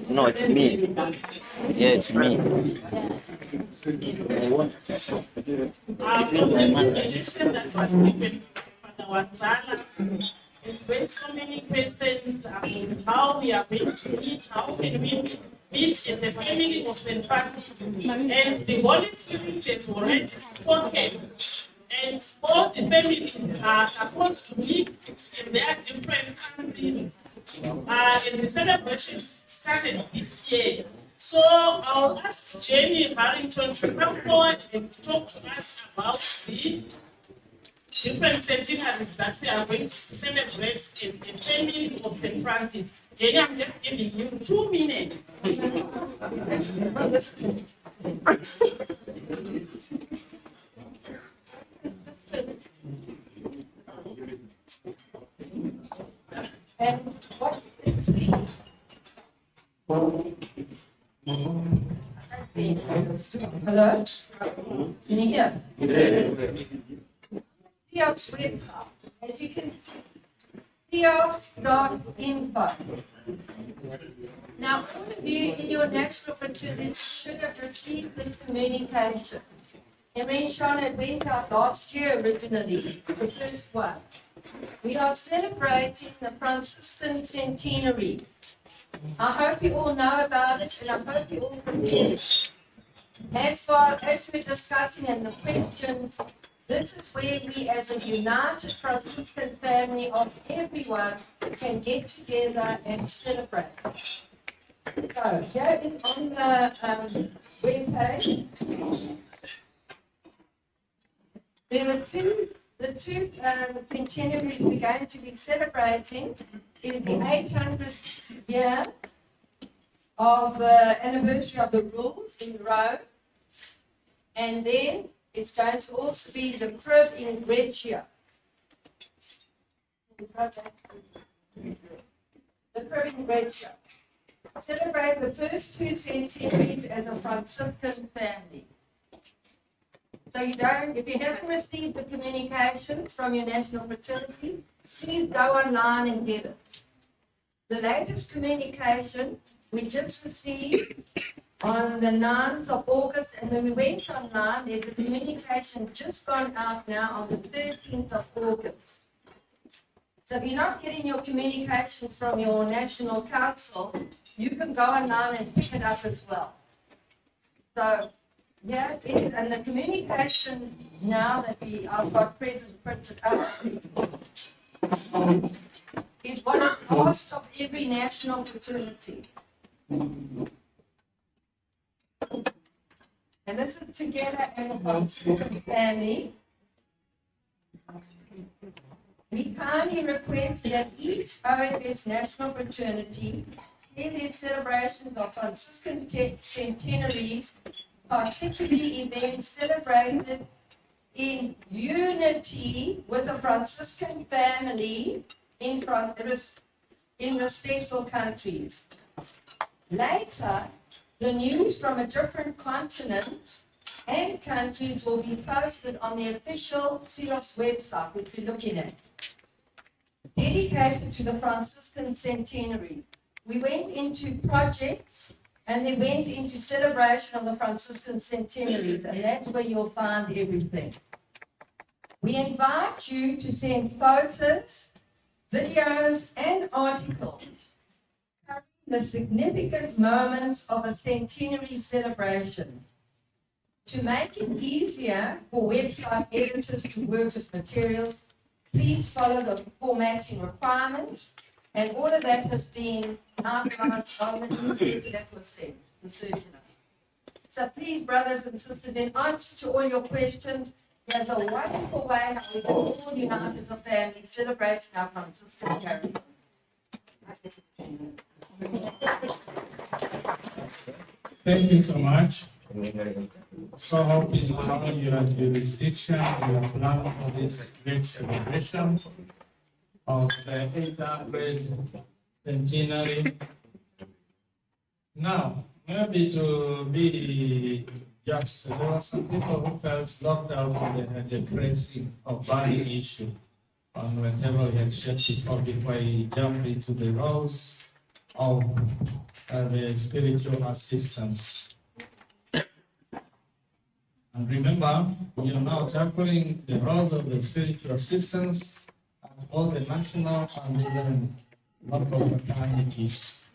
No, it's me. Yeah, it's me. I want when so many questions about how we are going to meet, how can we meet as a family of St. Francis, and the Holy Spirit has already spoken, and all the families are supposed to meet in their different countries, and the celebrations started this year. So I'll ask Jenny Harrington to come forward and talk to us about the different centenaries that we are going to celebrate as the family of St. Francis. Jenny, I'm just giving you 2 minutes. And what Hello? Can you hear? Theos website. As you can see, theos.info. Now, all of you in your national fraternity should have received this communication. Irene Charlotte went out last year originally, the first one. We are celebrating the Franciscan centenary. I hope you all know about it, and I hope you all prepare. As far as we're discussing and the questions, this is where we as a united Franciscan family of everyone can get together and celebrate. So here is on the webpage. There are the two centenaries we're going to be celebrating is the 800th year of the anniversary of the rule in Rome, and then it's going to also be the crib in Grecia. The crib in Grecia. Celebrate the first 2 centenaries as a Franciscan family. So if you haven't received the communications from your national fraternity, please go online and get it. The latest communication we just received on the 9th of August, and when we went online, there's a communication just gone out now on the 13th of August. So if you're not getting your communications from your national council, you can go online and pick it up as well. So yeah, it is, and the communication now that I've got present printed out is what is asked of every national fraternity. And this is together as a Franciscan family. We kindly request that each OFS national fraternity in its celebrations of Franciscan centenaries, particularly events celebrated in unity with the Franciscan family in respectful countries. Later, the news from a different continent and countries will be posted on the official CEOS website, which we're looking at, dedicated to the Franciscan centenary. We went into projects and they went into celebration of the Franciscan centenaries, and that's where you'll find everything. We invite you to send photos, videos, and articles covering the significant moments of a centenary celebration. To make it easier for website editors to work with materials, please follow the formatting requirements, and all of that has been outlined on the newsletter that was sent, the circular. So please, brothers and sisters, in answer to all your questions, there's a wonderful way how we can all unite as a family celebrating our Franciscan heritage. Thank you so much. So in how your jurisdiction, your plan for this great celebration of the 800th centenary. Now, maybe to be just, there were some people who felt locked out of the pressing of burning issue on whatever we had shared before we jump into the roles of the spiritual assistance. And remember, we are now tackling the roles of the spiritual assistants at all the national and even local fraternities.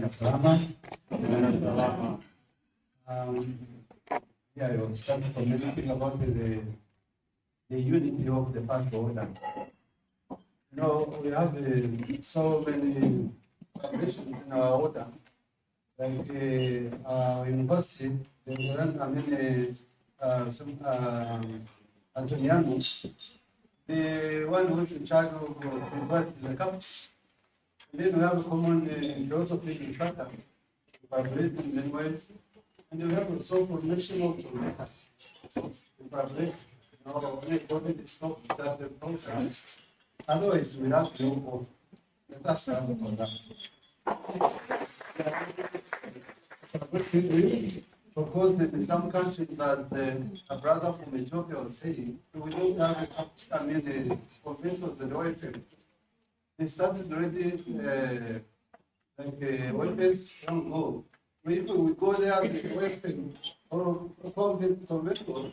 Salama. Yeah, I was trying to communicate about the unity of the past order. You know, we have so many collaborations in our order. Like our university, they run, Antoniano, the one who is in charge of the campus. And then we have a common philosophy in Saka, collaborate in many ways. And we have also formation of methods. We collaborate, you know, only the stop that the program. Otherwise, we have to go. Let us start for that. Of course, in some countries, as a brother from Ethiopia was saying, we don't have the convention of the OFS. They started already like OFS don't go. If we go there, the OFS or convention,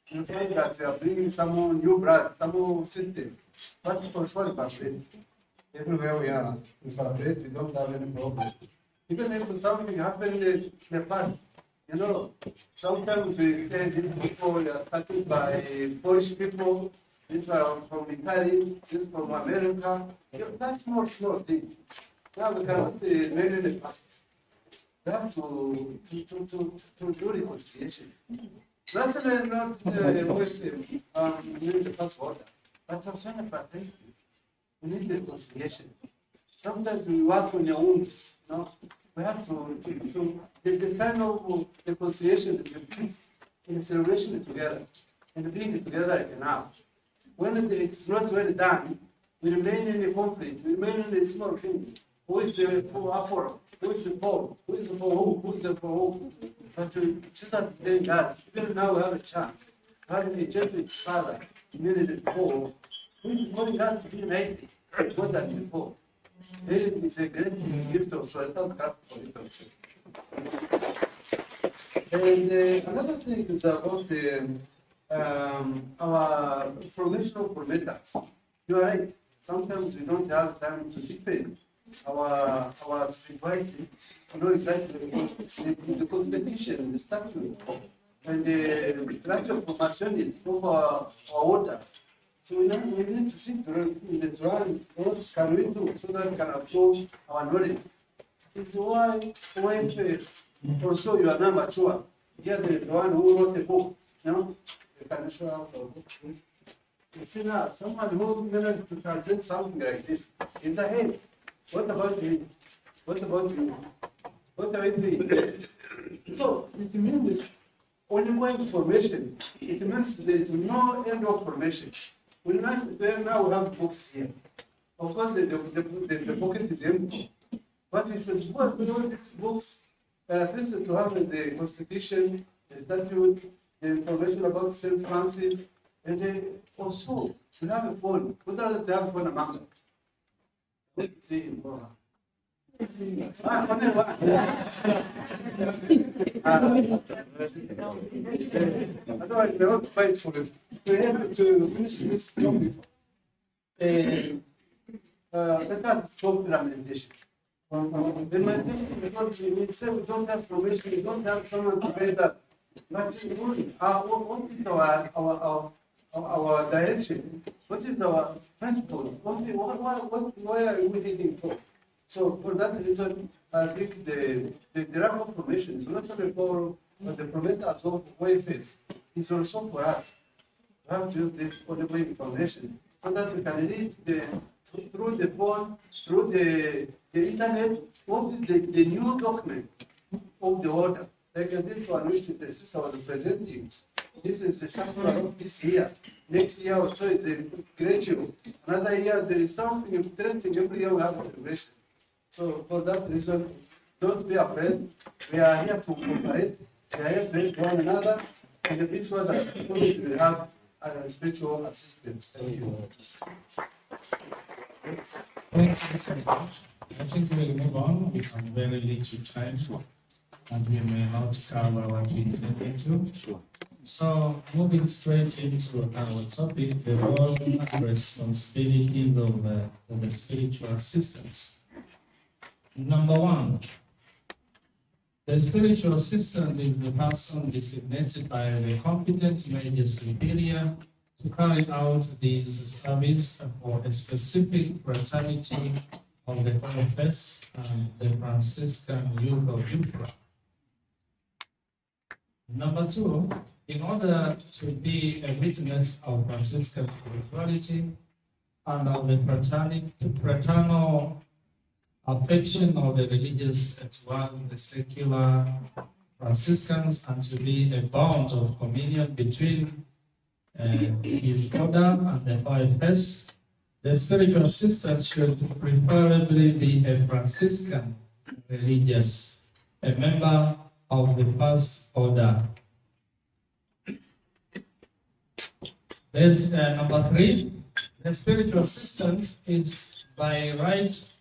you find that you are bringing some new blood, some new system. But for sure, everywhere we are, we collaborate, we don't have any problem. Even if something happened in the past, you know, sometimes we say these people are started by Polish people, these are from Italy, this from America. That's small thing. Now we cannot remain in the past. We have to do reconciliation. Not always in the first order, but also in the fraternity. We need reconciliation. Sometimes we work on your wounds. No, we have to the sign of reconciliation is the peace and the celebration together and being together like now. When it's not well done, we remain in the conflict. We remain in the small thing. Who is for Apollo? Who is for? Who is for who? Who is for who? But Jesus is telling us, even now we have a chance. Having a church with Father, immediately before, who is calling us to be united more than before. It's a great gift of Solitary Catholic. And another thing is about our formation of formaters. You are right. Sometimes we don't have time to deepen our spirituality to know exactly the constitution, the statute, and the structure of formation is of our order. So we need to see in the drawing what can we do so that we can approve our knowledge. It's why when also you are not mature. Here there is one who wrote a book. You know, you can show out the book. You see now, someone who managed to translate something like this is ahead. What about me? What about you? What are we doing? So it means ongoing formation. It means there is no end of formation. We now have books here. Of course, the pocket is empty. But we should work with all these books, at least to have the Constitution, the statute, the information about St. Francis, and also we have a phone. Who doesn't have a phone among them? See him. Only one. Otherwise, they won't fight for it. We have to finish this topic. Let us stop implementation. Implementation, because we say we don't have formation, we don't have someone to pay that. But what is our direction? What is our principles? Why are we heading for? So for that reason, I think the lack of formation is not only for the promoters of OFS, it's also for us. We have to use this ongoing information so that we can read through the phone, through the internet, what is the new document of the order. Like this one, which the sister was presenting. This is a sample of this year. Next year also it's a graduate. Another year there is something interesting. Every year we have a celebration. So for that reason, don't be afraid. We are here to cooperate. We are here to help one another and make sure that we have spiritual assistance. Thank you. Thank you so much. I think we'll move on. We have very little time, and we may not cover what we intended to. So, moving straight into our topic, the role and responsibilities of the spiritual assistants. Number one, the spiritual assistant is the person designated by the competent major superior to carry out this service for a specific fraternity of the OFS and the Franciscan Uganda. Number two, in order to be a witness of Franciscan spirituality and of the fraternal affection of the religious towards the secular Franciscans, and to be a bond of communion between his order and the OFS, the spiritual assistant should preferably be a Franciscan religious, a member of the first order. There's number three, the spiritual assistant is by right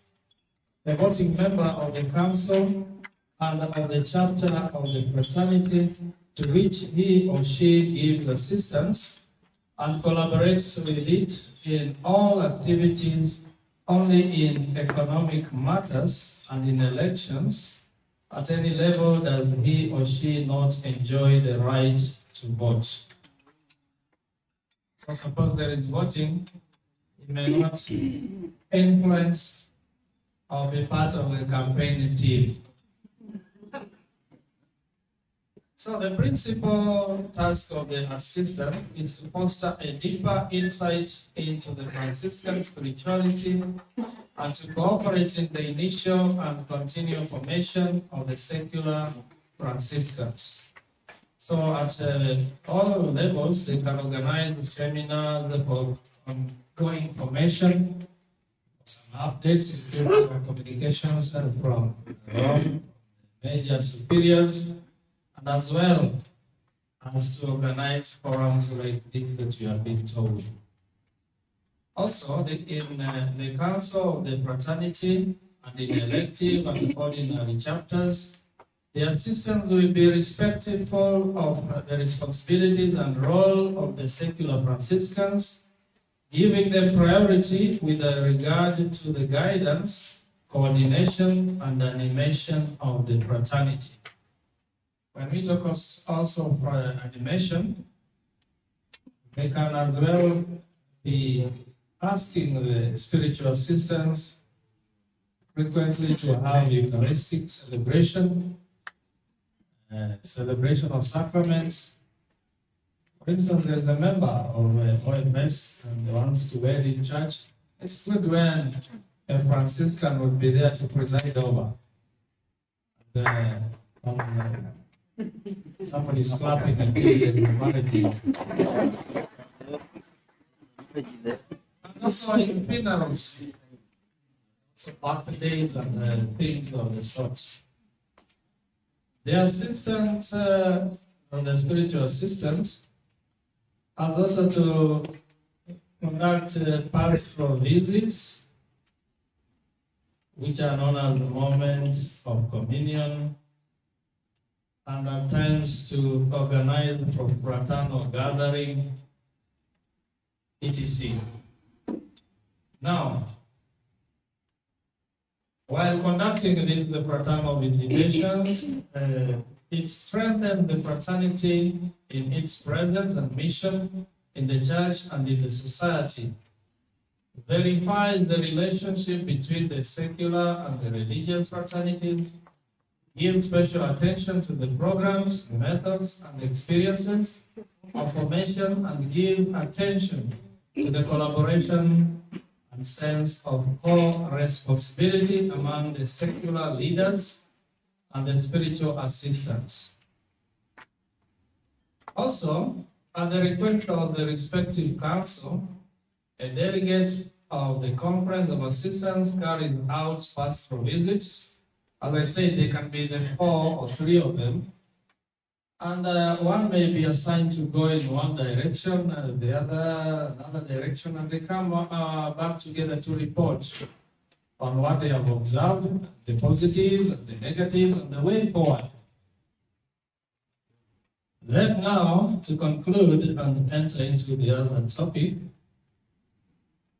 a voting member of the council and of the chapter of the fraternity to which he or she gives assistance and collaborates with it in all activities. Only in economic matters and in elections at any level does he or she not enjoy the right to vote. So suppose there is voting, he may not influence or be part of the campaign team. So the principal task of the assistant is to foster a deeper insight into the Franciscan spirituality and to cooperate in the initial and continual formation of the secular Franciscans. So at all levels, they can organize seminars for ongoing formation, some updates, including communications from major superiors, and as well as to organize forums like this that you have been told. Also, in the council of the fraternity and in elective and ordinary chapters, the assistants will be respectful of the responsibilities and role of the secular Franciscans, giving them priority with regard to the guidance, coordination, and animation of the fraternity. When we talk also for animation, they can as well be asking the spiritual assistants frequently to have Eucharistic celebration, celebration of sacraments. For instance, there's a member of OFS and wants to wear in church. It's good when a Franciscan would be there to preside over. Somebody's clapping and giving humanity. And also in funerals, so birthdays and things of the sort. The assistant, or the spiritual assistant, has also to conduct pastoral visits, which are known as the moments of communion, and at times to organize for fraternal gathering, etc. Now, while conducting these fraternal visitations, it strengthens the fraternity in its presence and mission in the church and in the society, verifies the relationship between the secular and the religious fraternities, gives special attention to the programs, methods, and experiences of formation, and gives attention to the collaboration and sense of co-responsibility among the secular leaders and the spiritual assistants. Also, at the request of the respective council, a delegate of the Conference of Assistants carries out pastoral visits. As I said, they can be the 4 or 3 of them, And one may be assigned to go in one direction, the other another direction, and they come back together to report on what they have observed, the positives and the negatives, and the way forward. Then now, to conclude and enter into the other topic,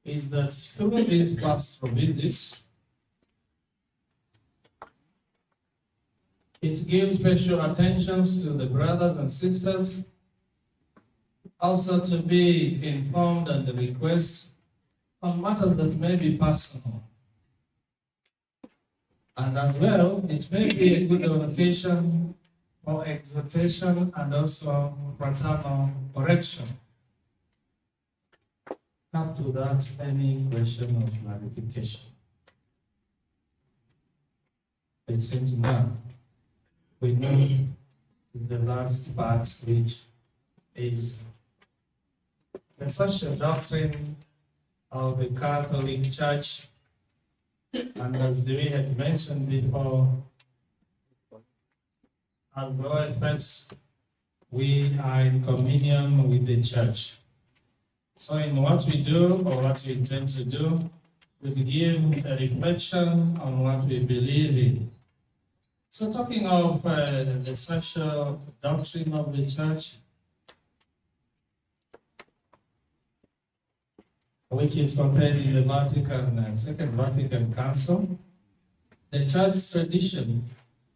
is that through these pastoral visits, it gives special attentions to the brothers and sisters, also to be informed and request on matters that may be personal. And as well, it may be a good occasion for exhortation and also fraternal correction. Up to that, any question or clarification? It seems now we move to the last part, which is the social doctrine of the Catholic Church. And as we had mentioned before, as OFS, we are in communion with the church. So in what we do or what we intend to do, we give a reflection on what we believe in. So talking of the social doctrine of the church, which is contained in the Second Vatican Council, the church tradition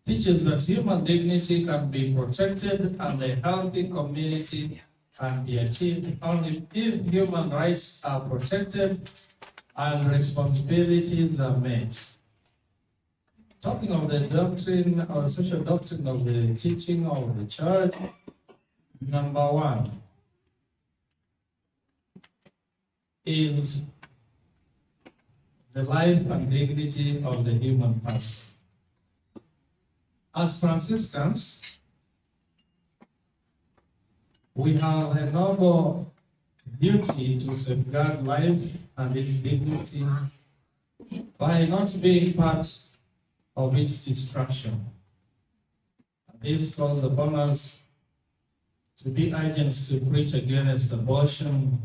teaches that human dignity can be protected and a healthy community can be achieved only if human rights are protected and responsibilities are met. Talking of the doctrine or social doctrine of the teaching of the church, number one is the life and dignity of the human person. As Franciscans, we have a noble duty to safeguard life and its dignity by not being part of its destruction. This calls upon us to be agents to preach against abortion,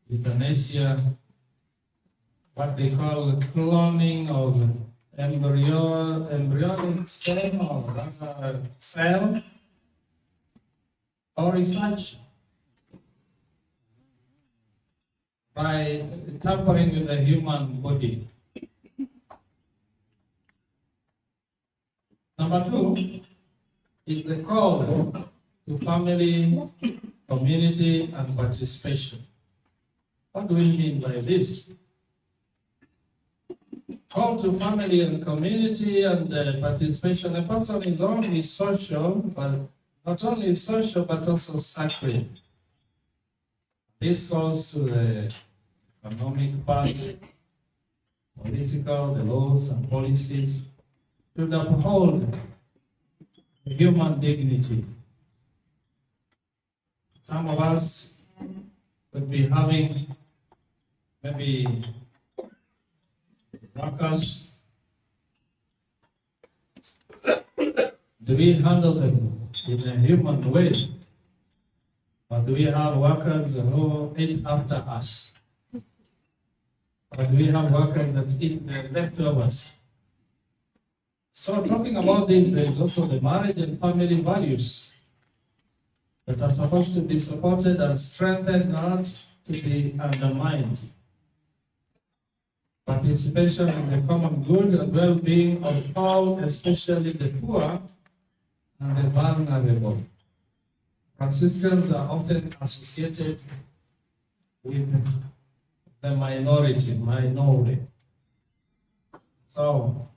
euthanasia, what they call cloning of embryonic stem or cell, or research by tampering with the human body. Number two is the call to family, community, and participation. What do we mean by this? Call to family and community and participation. A person is only social, but not only social, but also sacred. This goes to the economic part, political, the laws and policies should uphold human dignity. Some of us could be having maybe workers. Do we handle them in a human way? Or do we have workers who eat after us? Or do we have workers that eat the leftovers? So talking about this, there is also the marriage and family values that are supposed to be supported and strengthened, not to be undermined. Participation in the common good and well-being of all, especially the poor and the vulnerable. Franciscans are often associated with the minority. So,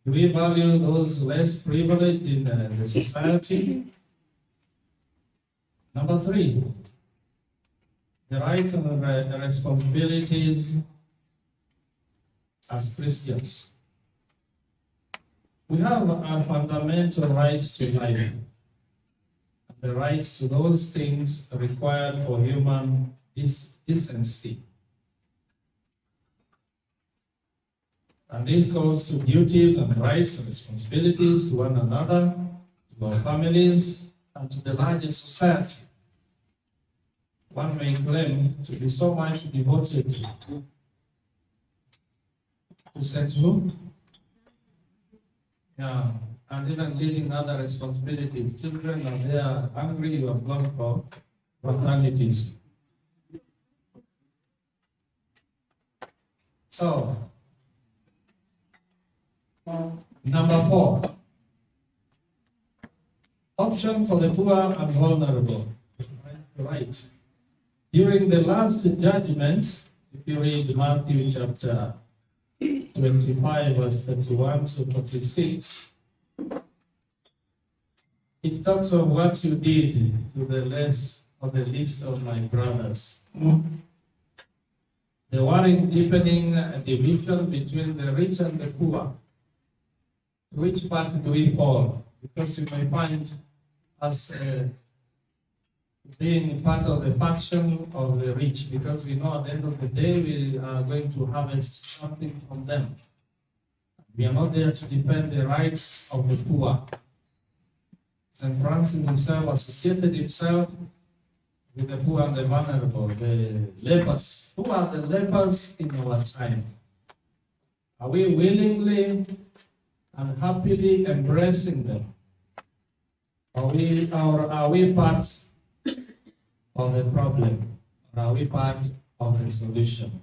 do we value those less privileged in the society? Number three, the rights and the responsibilities as Christians. We have a fundamental right to life, the right to those things required for human decency. And this goes to duties and rights and responsibilities to one another, to our families, and to the larger society. One may claim to be so much devoted to settle, yeah, and even leaving other responsibilities. Children are there hungry, you have gone for fraternities. So, number 4, option for the poor and vulnerable. Right. During the last judgment, if you read Matthew chapter 25, verse 31 to 46, it talks of what you did to the less of the least of my brothers. The worrying, deepening division between the rich and the poor. Which part do we fall? Because you may find us being part of the faction of the rich, because we know at the end of the day we are going to harvest something from them. We are not there to defend the rights of the poor. St. Francis himself associated himself with the poor and the vulnerable, the lepers. Who are the lepers in our time? Are we willingly and happily embracing them? Are we part of the problem? Or are we part of the solution?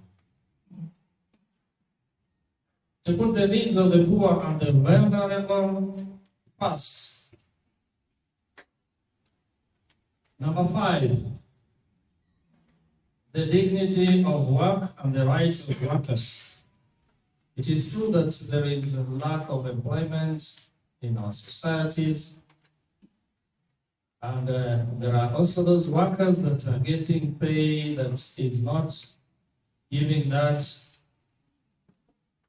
To put the needs of the poor and the vulnerable first. Number 5, the dignity of work and the rights of workers. It is true that there is a lack of employment in our societies, and there are also those workers that are getting pay that is not giving that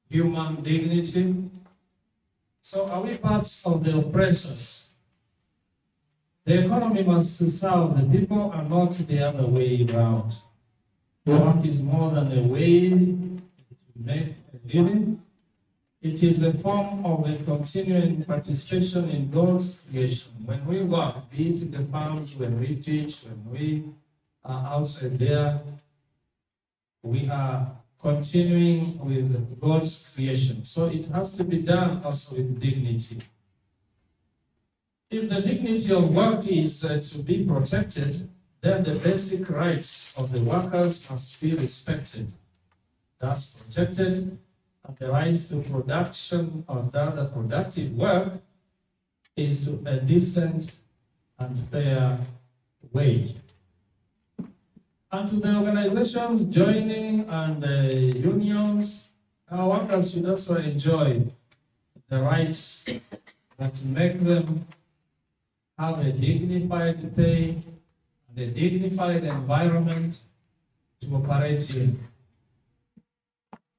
human dignity. So are we part of the oppressors? The economy must serve the people and not the other way around. Work is more than a way to make a living. It is a form of a continuing participation in God's creation. When we work, be it in the farms, when we teach, when we are outside there, we are continuing with God's creation. So it has to be done also with dignity. If the dignity of work is to be protected, then the basic rights of the workers must be respected, thus protected, and the rights to production or other productive work is to a decent and fair wage. And to the organizations joining and unions, our workers should also enjoy the rights that make them have a dignified pay and a dignified environment to operate in.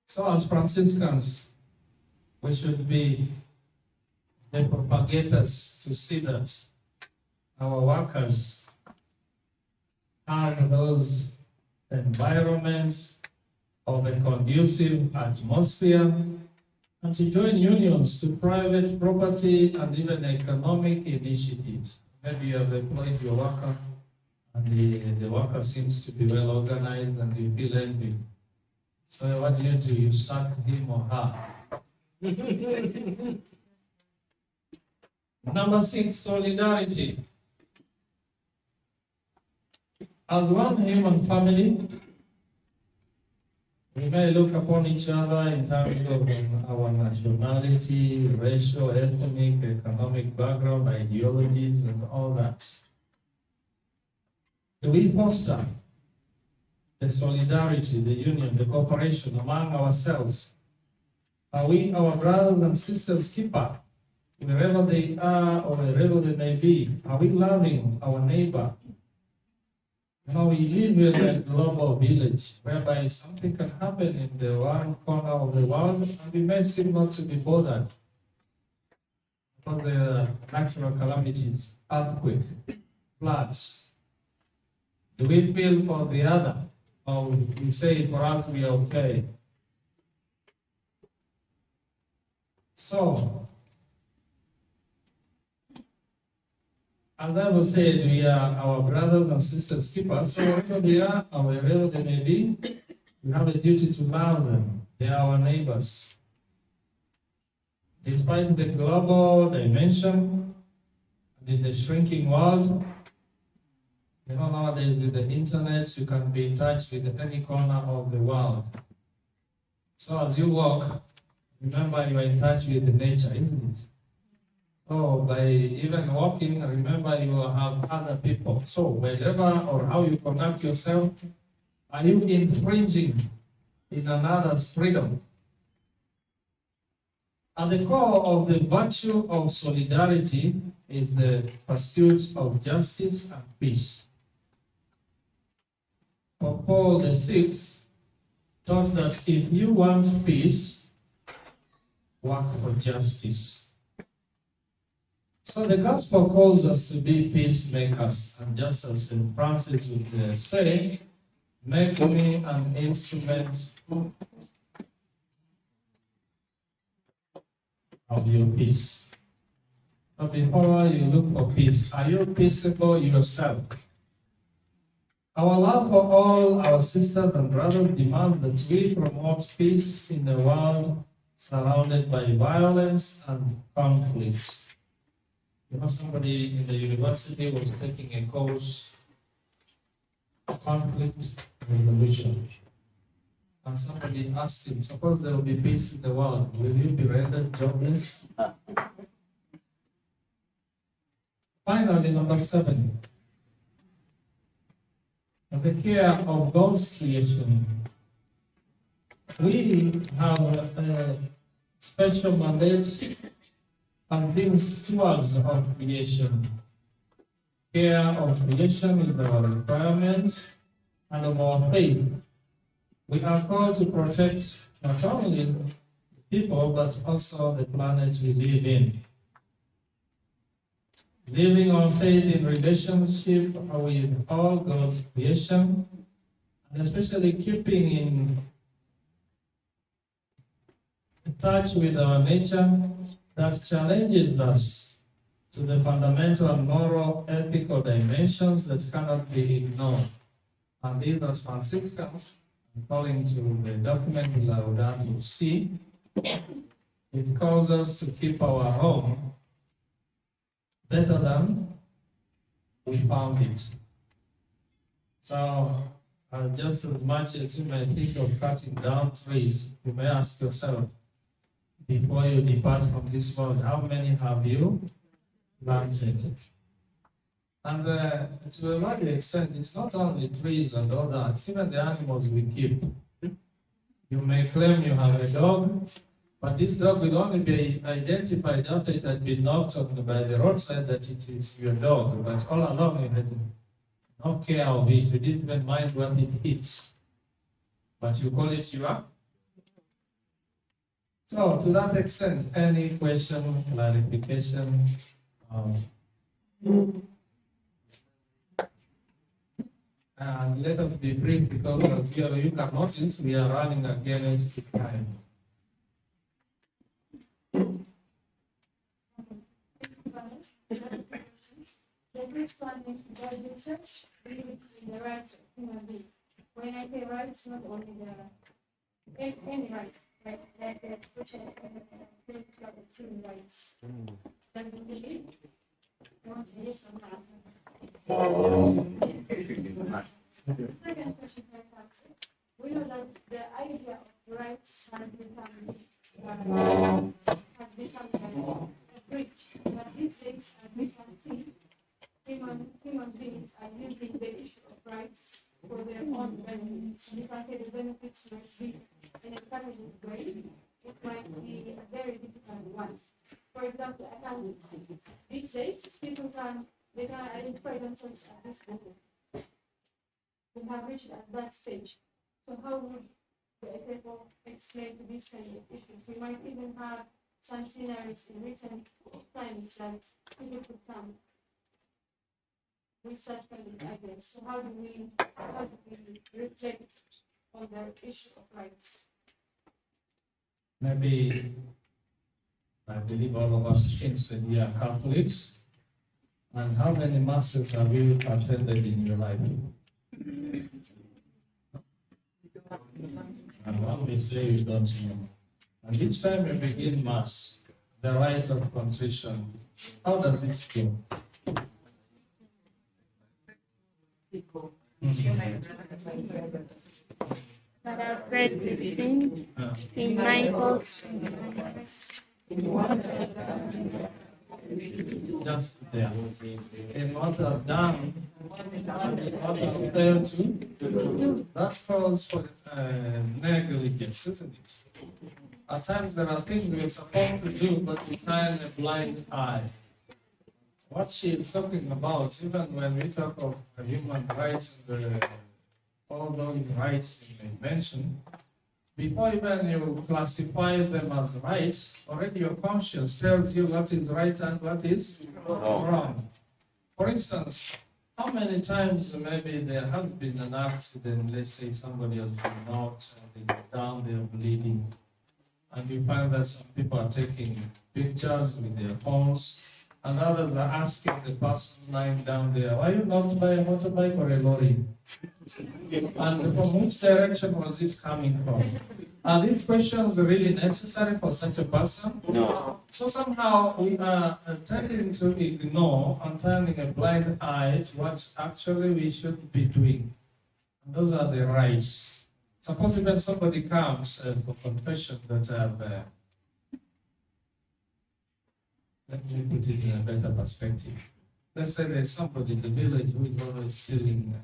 So as Franciscans, we should be the propagators to see that our workers have those environments of a conducive atmosphere, and to join unions to private property and even economic initiatives. Maybe you have employed your worker and the worker seems to be well organized and you feel envy. So what do? You sack him or her. Number 6, solidarity. As one human family, we may look upon each other in terms of our nationality, racial, ethnic, economic background, ideologies, and all that. Do we foster the solidarity, the union, the cooperation among ourselves? Are we our brothers and sisters keeper, wherever they are or wherever they may be? Are we loving our neighbor? We live in a global village whereby something can happen in the one corner of the world and we may seem not to be bothered about the natural calamities, earthquake, floods. Do we feel for the other? Or we say for us we are okay? So, As I was saying, we are our brothers and sisters keepers, so wherever they are or wherever they may be, we have a duty to love them. They are our neighbors. Despite the global dimension, in the shrinking world, nowadays with the internet, you can be in touch with any corner of the world. So as you walk, remember you are in touch with the nature, isn't it? So by even walking, remember you will have other people. So wherever or how you conduct yourself, are you infringing in another's freedom? At the core of the virtue of solidarity is the pursuit of justice and peace. Pope Paul VI taught that if you want peace, work for justice. So the gospel calls us to be peacemakers, and just as St. Francis would say, make me an instrument of your peace. So before you look for peace, are you peaceable yourself? Our love for all our sisters and brothers demands that we promote peace in a world surrounded by violence and conflict. Somebody in the university was taking a course, conflict resolution. And somebody asked him, suppose there will be peace in the world, will you be rendered jobless? Finally, number 7. The care of God's creation. We have a special mandate as being stewards of creation. Care of creation is our requirement and of our faith. We are called to protect not only the people but also the planet we live in. Living on faith in relationship with all God's creation, and especially keeping in touch with our nature that challenges us to the fundamental and moral, ethical dimensions that cannot be ignored. And these as Franciscans, according to the document Laudato Si, it calls us to keep our home better than we found it. So, just as much as you may think of cutting down trees, you may ask yourself, before you depart from this world, how many have you planted? And to a large extent, it's not only trees and all that, even the animals we keep. You may claim you have a dog, but this dog will only be identified after it had been knocked on by the roadside that it is your dog. But all along you had no care of it. You didn't even mind what it eats. But you call it your. So to that extent, any question, clarification? And let us be brief because as here you can notice we are running against time. The first one is that the church believes in the rights of human beings. When I say rights, not only any rights, like the social and political and civil rights. Does it believe? Not yes or no? Second question for tax. We know that the idea of rights has become a breach. But these days, as we can see, human beings are using the issue of rights for their own benefits. You can say the benefits might be in a targeted way. It might be a very difficult one. For example, these days people can identify themselves at this level. We have reached at that stage. So how would the SFO explain to these kind of issues? We might even have some scenarios in recent times that people could come with such kind of ideas. So how do we reflect on the issue of rights? Maybe I believe all of us Christians we are Catholics. And how many masses have you attended in your life? And one may say you don't know. And each time you begin mass, the rite of contrition, how does it feel? But our bread is in Michael's. Just there. And what I've done, and what I've failed to do, that calls for negligence, isn't it? At times there are things we're supposed to do, but we turn a blind eye. What she is talking about, even when we talk of human rights, all those rights you mentioned, before even you classify them as rights, already your conscience tells you what is right and what is wrong. For instance, how many times maybe there has been an accident, let's say somebody has been knocked and is down there bleeding, and you find that some people are taking pictures with their phones, and others are asking the person lying down there, were you knocked by a motorbike or a lorry? And from which direction was it coming from? Are these questions really necessary for such a person? No. So somehow we are tending to ignore and turning a blind eye to what actually we should be doing. And those are the rights. Suppose even somebody comes for confession that let me put it in a better perspective. Let's say there's somebody in the village who is always stealing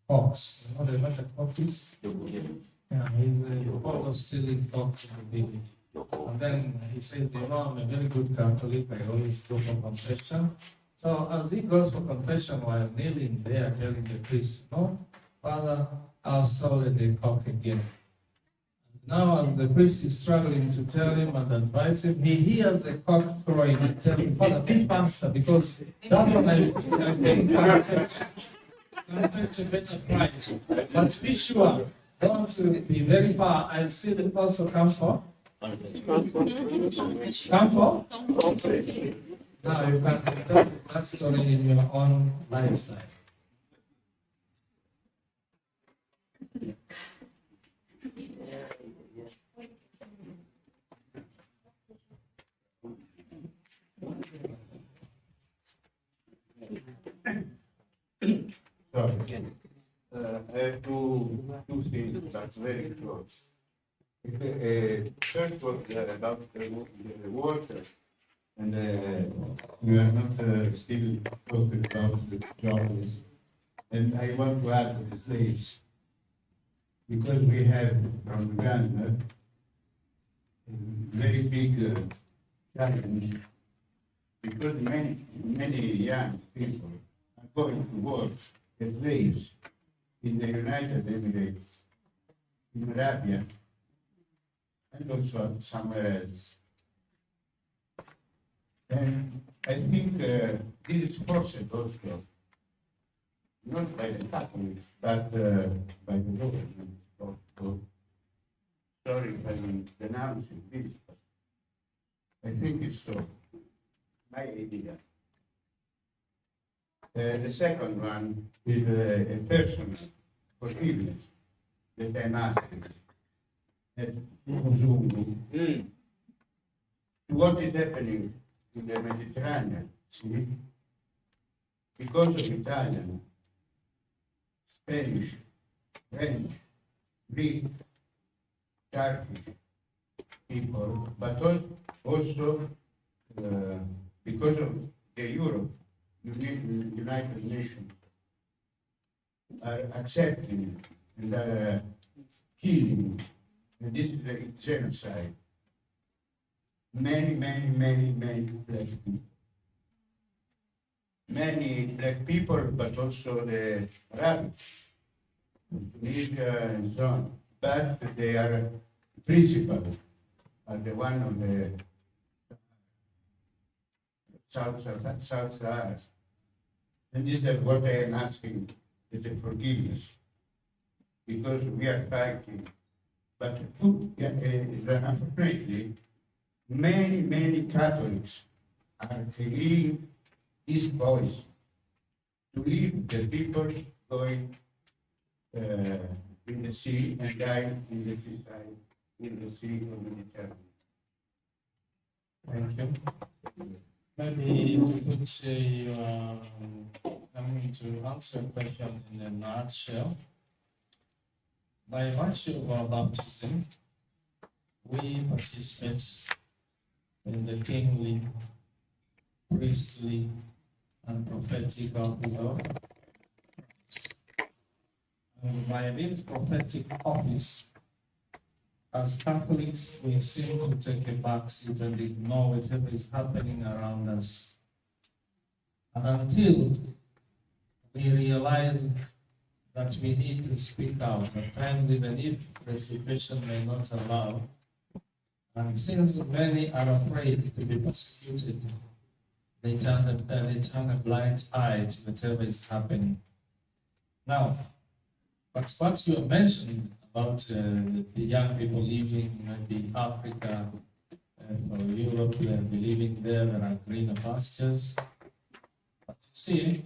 ox. You know what a cock is? Yeah, he's always stealing ox in the village. And then he says, you know, I'm a very good Catholic, I always go for confession. So as he goes for confession while kneeling there, telling the priest, no, Father, I've stolen the cock again. Now, as the priest is struggling to tell him and advise him, he hears a cock crowing and tells him, Father, be faster, because that one I think can fetch a better price. But be sure, don't be very far. I'll still also come for. Come for? Now you can tell that story in your own lifestyle. Sorry. I have two things that's very close. First was about the water, and we are not still talking about the jobs. And I want to add to the slaves, because we have from Uganda a very big challenge, because many young people are going to work as slaves in the United Emirates, in Arabia, and also somewhere else. And I think this is forced also, not by the Catholics, but by the government also. Sorry if I'm denouncing this, but I think it's so. My idea. The second one is a personal forgiveness that I'm asking. As Muzungu, what is happening in the Mediterranean Sea because of Italian, Spanish, French, Greek, Turkish people, but also because of the Europe, United Nations are accepting and are killing, and this is a genocide. Many black people. Many black people, but also the Arabs, Tunisia and so on. But they are principal, are the one of the South Sahara. And this is what I am asking, is a forgiveness, because we are fighting. But unfortunately, many Catholics are agreeing this voice to leave the people going in the sea and dying in the seaside, in the sea of the Mediterranean. Thank you. Maybe to put I'm going to answer a question in a nutshell. By virtue of our baptism, we participate in the kingly, priestly, and prophetic office of Christ. And by this prophetic office, as Catholics, we seem to take a back seat and ignore whatever is happening around us. And until we realize that we need to speak out, at times even if the situation may not allow, and since many are afraid to be persecuted, they turn a blind eye to whatever is happening. Now, but what you mentioned about the young people leaving maybe Africa or Europe, they are living there are greener pastures. But you see,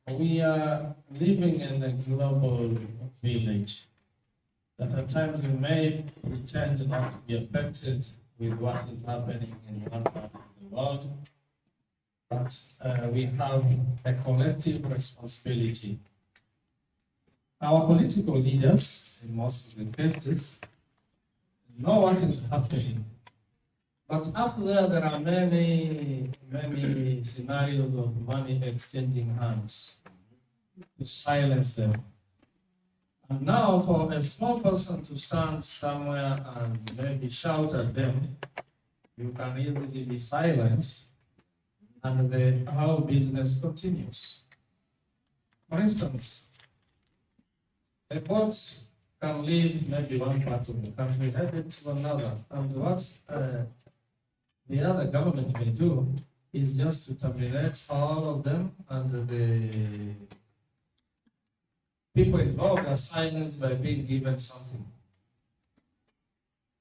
we are living in a global village that at times we may pretend not to be affected with what is happening in one part of the world, but we have a collective responsibility. Our political leaders, in most of the cases, know what is happening. But up there are many scenarios of money exchanging hands to silence them. And now for a small person to stand somewhere and maybe shout at them, you can easily be silenced and the whole business continues. For instance, a boat can leave maybe one part of the country, headed to another, and what the other government may do is just to terminate all of them, and the people involved are silenced by being given something.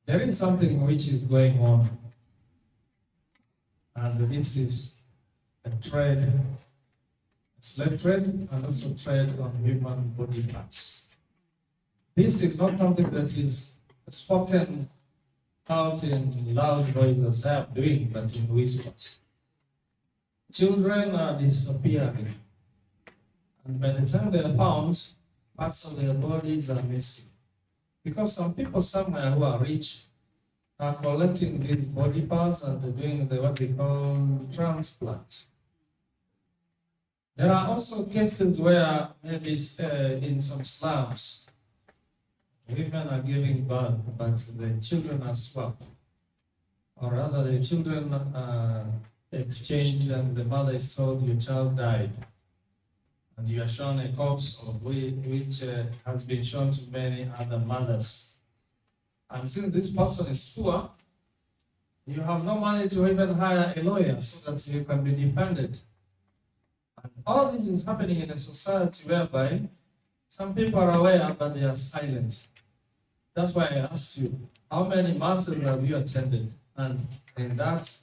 There is something which is going on, and this is a trade, a slave trade, and also trade on human body parts. This is not something that is spoken out in loud voices I am doing, but in whispers. Children are disappearing, and by the time they are found, parts of their bodies are missing. Because some people somewhere who are rich are collecting these body parts and doing what they call transplant. There are also cases where maybe in some slums, women are giving birth, but the children are swapped. Or rather, the children are exchanged and the mother is told your child died. And you are shown a corpse of which has been shown to many other mothers. And since this person is poor, you have no money to even hire a lawyer so that you can be defended. And all this is happening in a society whereby some people are aware, but they are silent. That's why I asked you, how many masses have you attended? And in that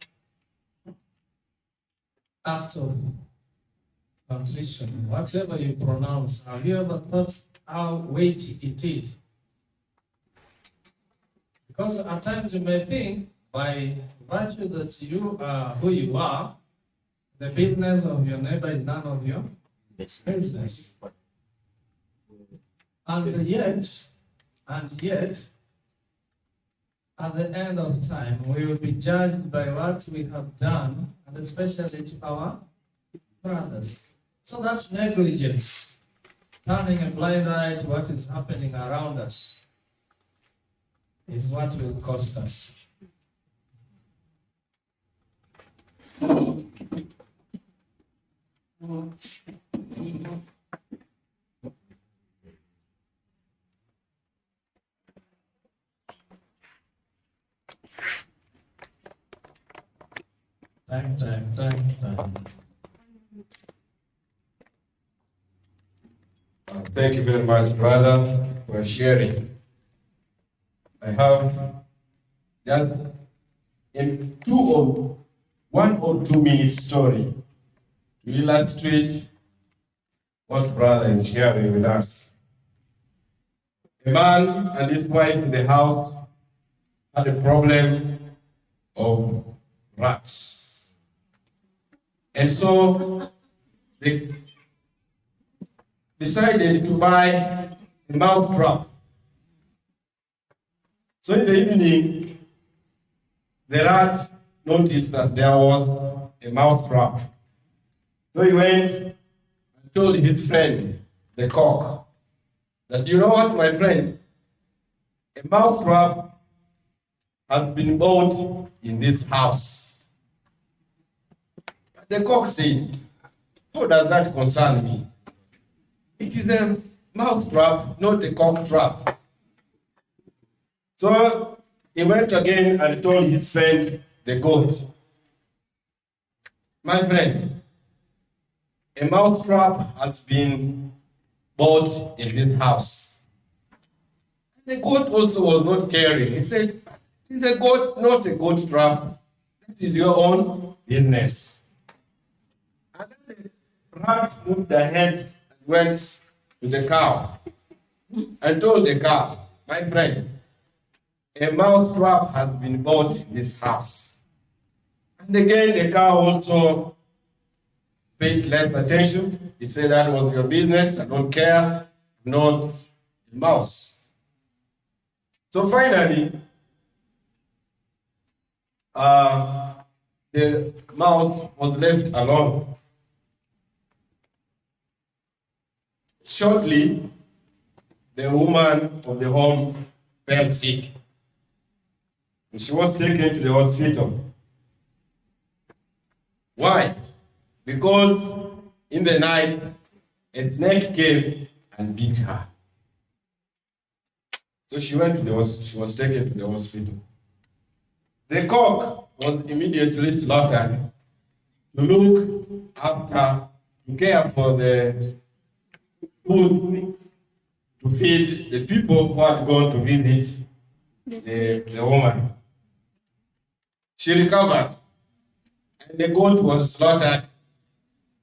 act of contrition, whatever you pronounce, have you ever thought how weighty it is? Because at times you may think, by virtue that you are who you are, the business of your neighbor is none of your business. And yet, at the end of time, we will be judged by what we have done, and especially to our brothers. So that's negligence, turning a blind eye to what is happening around us, is what will cost us. Time. Thank you very much, brother, for sharing. I have just in two of 1 or 2 minute story to illustrate what brother is sharing with us. A man and his wife in the house had a problem of rats. And so they decided to buy a mouse trap. So in the evening, the rat noticed that there was a mouse trap. So he went and told his friend, the cock, that, you know what, my friend, a mouse trap has been bought in this house. The cock said, how does that concern me? It is a mouse trap, not a cock trap. So he went again and told his friend, the goat, my friend, a mouse trap has been bought in this house. The goat also was not caring. He said, it's a goat, not a goat trap. That is your own business. And then the rat moved ahead and went to the cow and told the cow, my friend, a mouse trap has been bought in this house. And again, the cow also paid less attention. He said, that was your business, I don't care, not a mouse. So finally, the mouse was left alone. Shortly, the woman of the home fell sick. And she was taken to the hospital. Why? Because in the night, a snake came and bit her. So she was taken to the hospital. The cock was immediately slaughtered to look after, to care for the food, to feed the people who had gone to visit the woman. She recovered, and the goat was slaughtered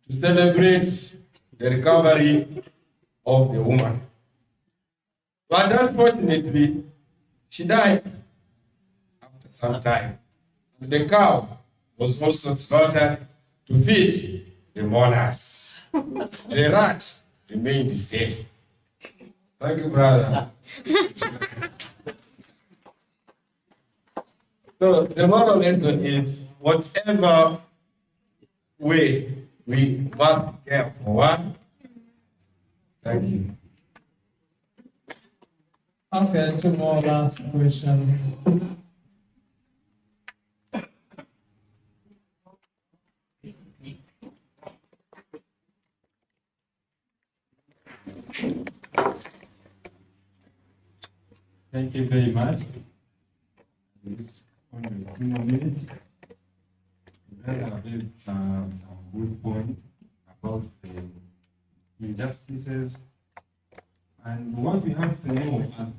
to celebrate the recovery of the woman. But unfortunately, she died after some time. And the cow was also slaughtered to feed the mourners. The rat remained safe. Thank you, brother. So the moral lesson is, whatever way we must care for one. Thank you. Okay, 2 more last questions. Thank you very much. Only 2 more minutes. Then I have some good points about the injustices. And what we have to know as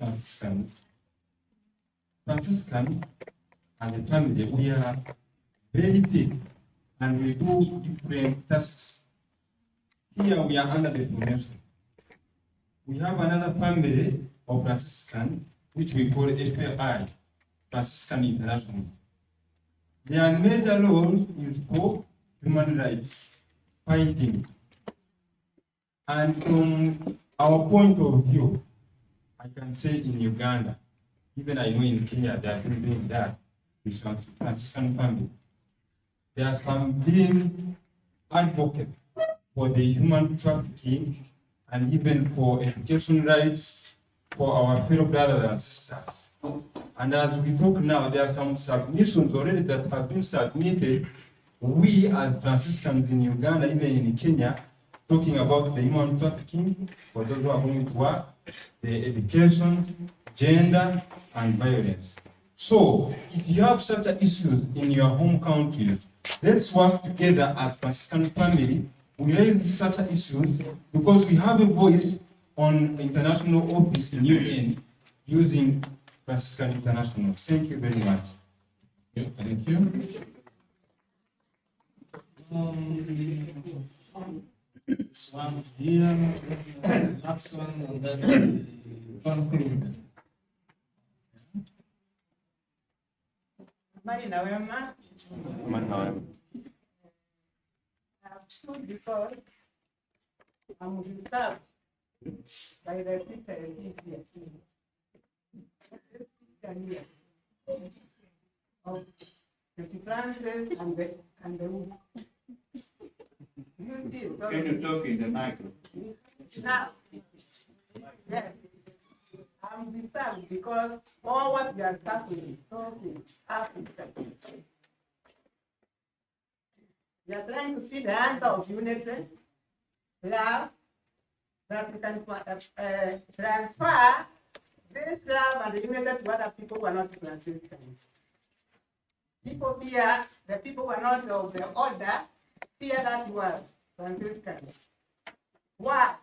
Franciscan and the family, we are very big and we do different tasks. Here we are under the formation. We have another family of Franciscan, which we call FLI, Franciscan International. Their major role is for human rights fighting. And from our point of view, I can say in Uganda, even I know in Kenya they are doing that, this Franciscan family. There are some being advocate for the human trafficking and even for education rights for our fellow brothers and sisters. And as we talk now, there are some submissions already that have been submitted. We as Franciscans in Uganda, even in Kenya, talking about the human trafficking for those who are going to work, the education, gender, and violence. So, if you have such issues in your home countries, let's work together as Franciscan family. We raise such issues because we have a voice on international office in UN using Franciscan International. Thank you very much. Thank you. This one here, last one, and then we conclude. Mari na wema. I've stood before. I'm disturbed by the picture here. Of the Francis and the wood. You see, so Can you talk in the micro? now, yes, I'm disturbed because all what we are suffering, talking, Africa. We are trying to see the answer of unity, love, that we can transfer this love and unity to other people who are not Franciscans. People fear, the people who are not of the order, fear that word, Franciscan. Why?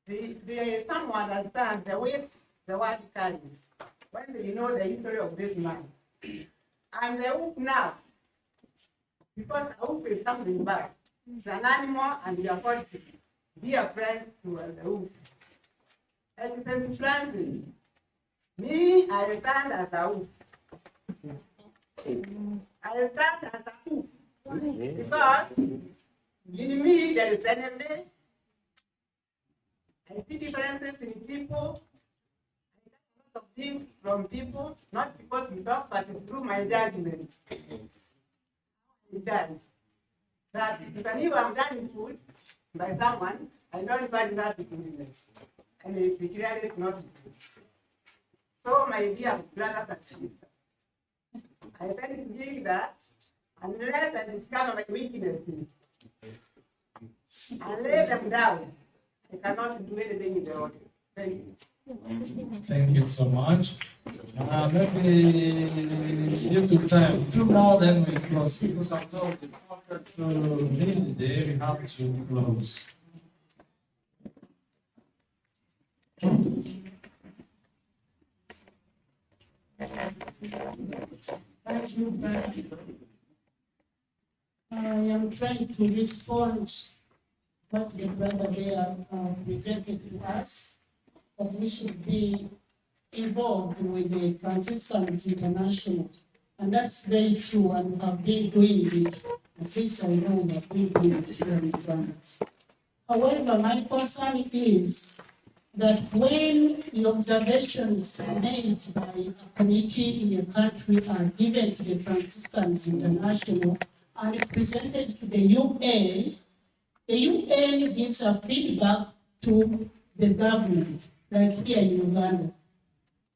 They some understand the weight the word carries when they know the history of this man. And the wolf now, because the wolf is something bad. It's an animal and you are called to be a friend to the wolf. And it says, Francis, me, I stand as a wolf. I stand as a wolf. Because in me there is enemy. I see differences in people. I learn a lot of things from people, not because we talk, but through my judgment. I judge that if I knew I'm done food by someone, I don't value that goodness. And it clearly not good. So my dear brothers and sisters, I tend to believe that unless I discover my weaknesses and lay them down, I cannot do anything in the world. Thank you. Thank you so much. Maybe due to time, 2 more, then we close. Because I'm told after to midday, we have to close. Thank you, Brad. I am trying to respond what the brother there presented to us, that we should be involved with the Franciscans International. And that's very true, and we have been doing it. At least I know we have been doing it here in Uganda. However, my concern is that when the observations made by a committee in a country are given to the Franciscans International and presented to the UN gives a feedback to the government, like here in Uganda.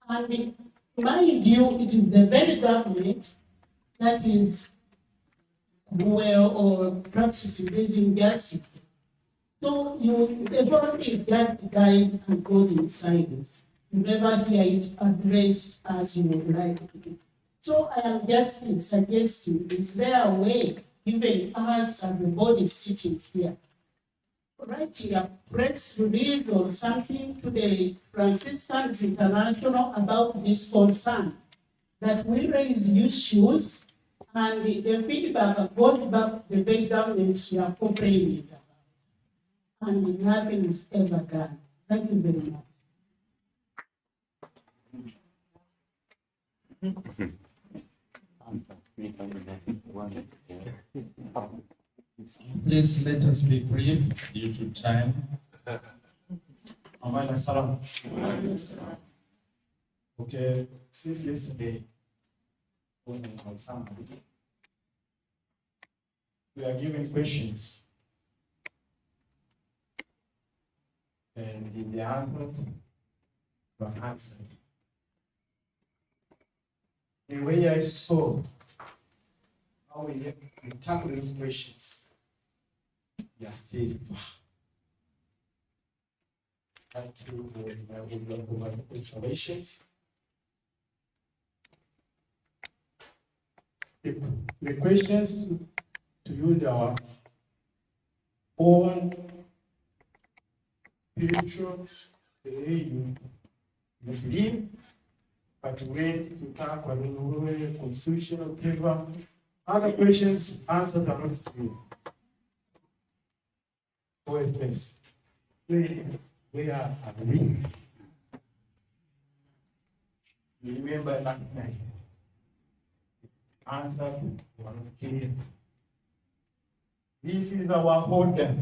And mind you, it is the very government that is well or practicing these injustices. So the whole thing just dies and goes in silence. You never hear it addressed as you would like to be. So I am just suggesting, is there a way, even us and the body sitting here, write a press release or something to the Franciscans International about this concern, that we raise issues and the feedback goes back to the very governments we are complaining about. And nothing is ever done. Thank you very much. Please let us be brief due to time. Amana salam. Okay, since yesterday, when on somebody, we are given questions. And in the answers, we are answered. The way I saw how we tackle those questions, we are still thank you for my observations. The questions to use our own spiritual, the way you believe, but we to tackle the constitutional paper Other questions, answers are not clear. OFS. Where are we? You remember last night? Answer were not clear. This is our order.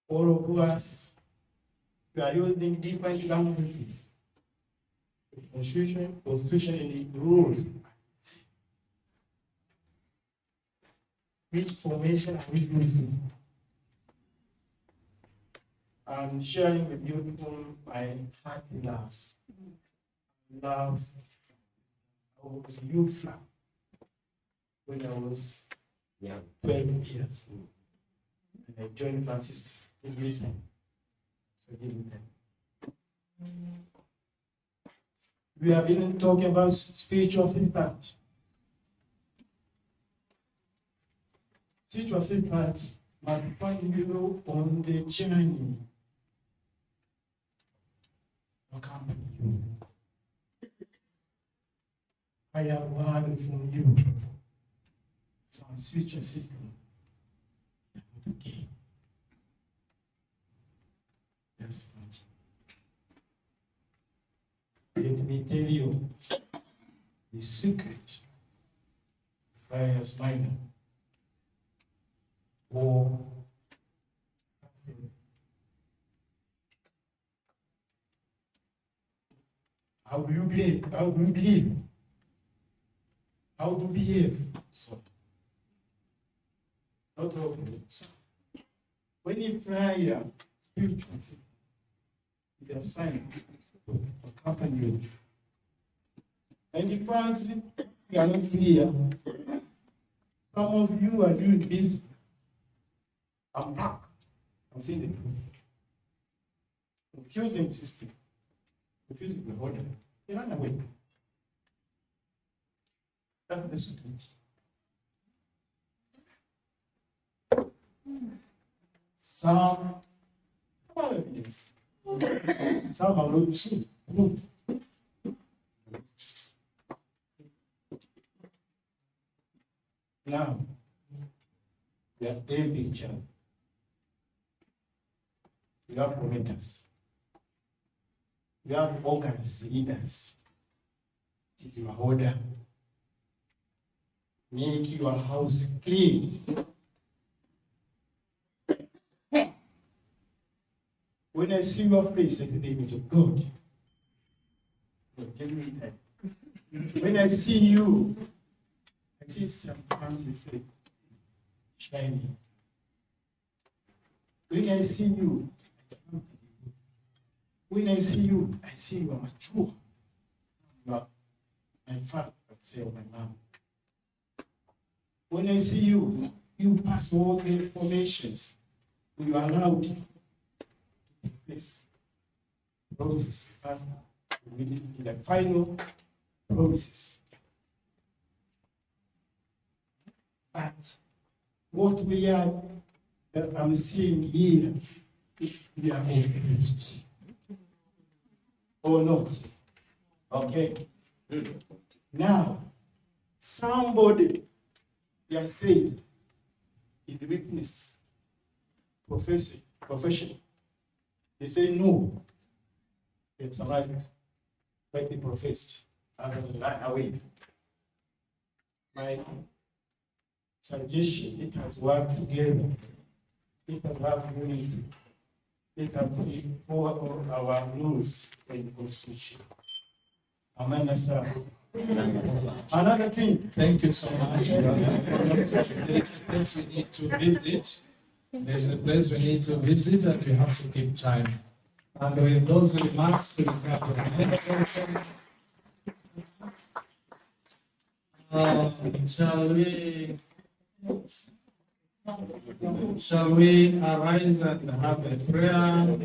All of us, we are using different languages. Constitution and rules. Which formation are we using? I'm sharing with you from my heart love. Love. I was youth when I was 12 years old. And I joined Francis every time. So every time. We have been talking about spiritual assistance. Spiritual assistance might find you on the journey. Accompany you. I have heard from you some spiritual assistance. Okay. Yes, much. Let me tell you the secret of Friar's Minor. Or how do you believe? How do you believe? How do you behave? So, not all of you. When you fly spiritual, it's a sign to accompany you. And if France, you are not clear, some of you are doing this. I'm back. I'm seeing the truth. Confusing the system. Confusing the order. They run away. That's the secret. Some have evidence. Some are not true. Proof. Now, we have the picture. We have promoters. We have organs, leaders. Take your order. Make your house clean. When I see your face as the image of God, give me time. When I see you, I see some Francis shining. When I see you, when I see you, I see you are mature. You are my father, I say, or my mom. When I see you, you pass all the informations. You are allowed to face promises. The final promises. But what we are, I'm seeing here, we are all finished. Or not. Okay. Now, somebody has said is the witness, profession. They say no. They summarize it. Like they professed. And run away. My suggestion, it has worked together. It has worked unity. It has followed our rules in the Constitution. Amen, sir. Another thing. Thank you so much. There is a place we need to visit. There is a place we need to visit, and we have to keep time. And with those remarks, we have shall we arise and have a prayer?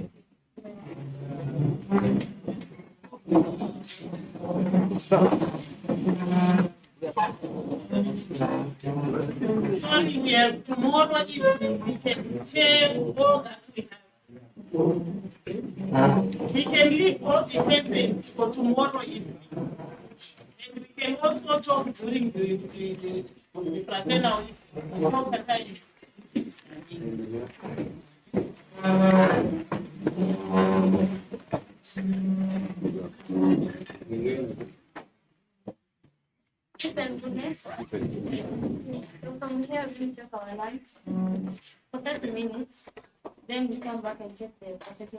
Stop. Sorry, we have tomorrow evening. We can share all that we have. We can leave all the message for tomorrow evening. can also talk during the fraternal. Thankfulness. So from here we check our life for 30 minutes. Then we come back and check the practice.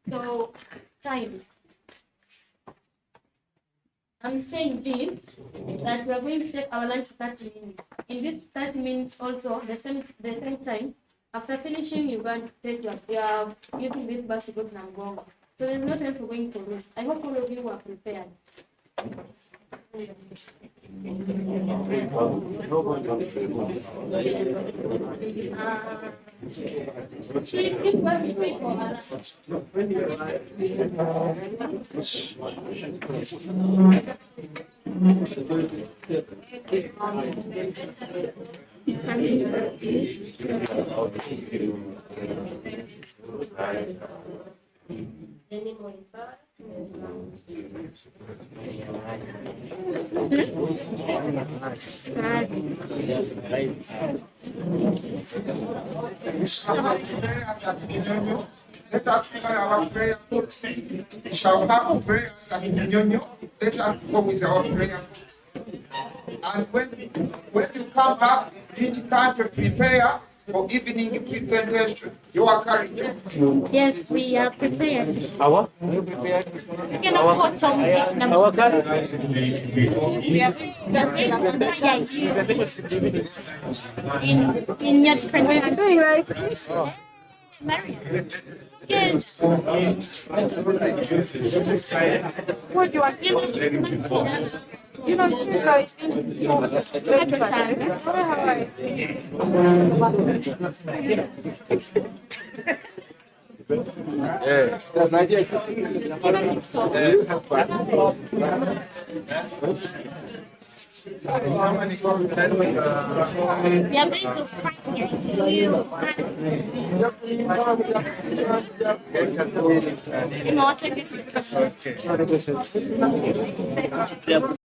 So time. I'm saying this that we are going to take our life for 30 minutes. In this 30 minutes also the same time. After finishing, you're going to take your using this bus to go to Nangonga. So there's no time for going for it. I hope all of you are prepared. Any more Let us sing our prayer books. We shall have prayers at Nyonyo. Let us go with our prayer books. And when you come back, each country prepare for evening presentation. You are courage. Yes, we are prepared. Our? Are you prepared? We cannot watch on Our in your friend. We are doing like this. Yes. What do you want? You know, since I das idea. we are going to practice you. You know, take it.